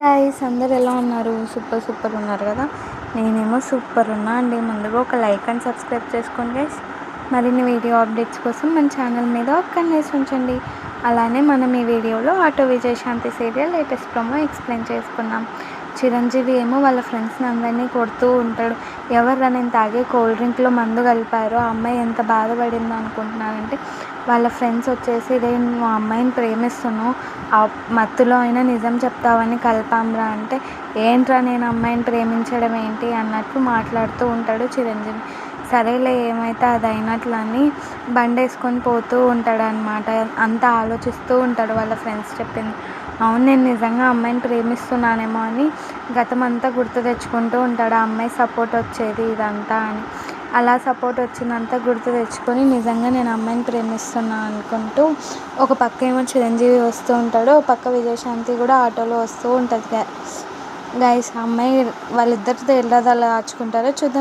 Guys అందరు ఎలా ఉన్నారు? సూపర్ ఉన్నారు కదా. నేనేమో సూపర్ ఉన్నా అండి. ముందుగా ఒక లైక్ అండ్ సబ్స్క్రైబ్ చేసుకోండి గైస్. మరిన్ని వీడియో అప్డేట్స్ కోసం మన ఛానల్ మీద ఒక కన్నేసి ఉంచండి. అలానే మనం ఈ వీడియోలో auto Vijayashanti serial latest promo explain చేసుకున్నాం. చిరంజీవి ఏమో వాళ్ళ ఫ్రెండ్స్ని అందరినీ కొడుతూ ఉంటాడు. ఎవర్రా నేను తాగే కూల్ డ్రింక్లో మందు కలిపారు, ఆ అమ్మాయి ఎంత బాధపడిందో అనుకుంటున్నానంటే వాళ్ళ ఫ్రెండ్స్ వచ్చేసి రే నువ్వు ఆ అమ్మాయిని ప్రేమిస్తున్నావు, ఆ మత్తులో అయినా నిజం చెప్తావని కలిపాంరా అంటే ఏంట్రా నేను అమ్మాయిని ప్రేమించడం ఏంటి అన్నట్లు మాట్లాడుతూ ఉంటాడు చిరంజీవి. సరేలే ఏమైతే అది అయినట్లని బండి వేసుకొని పోతూ ఉంటాడు అనమాట. అంతా ఆలోచిస్తూ ఉంటాడు వాళ్ళ ఫ్రెండ్స్ చెప్పింది. అవును నేను నిజంగా అమ్మాయిని ప్రేమిస్తున్నానేమో అని గతం అంతా గుర్తు తెచ్చుకుంటూ ఉంటాడు. ఆ అమ్మాయి సపోర్ట్ వచ్చేది ఇదంతా అని. అలా సపోర్ట్ వచ్చిందంతా గుర్తు తెచ్చుకొని నిజంగా నేను అమ్మాయిని ప్రేమిస్తున్నాను అనుకుంటూ ఒక పక్క ఏమో చిరంజీవి వస్తూ ఉంటాడు, ఒక పక్క విజయశాంతి కూడా ఆటోలో వస్తూ ఉంటుంది. గైస్ అమ్మాయి వాళ్ళిద్దరితో ఎలా దాచుకుంటారో చూద్దాం.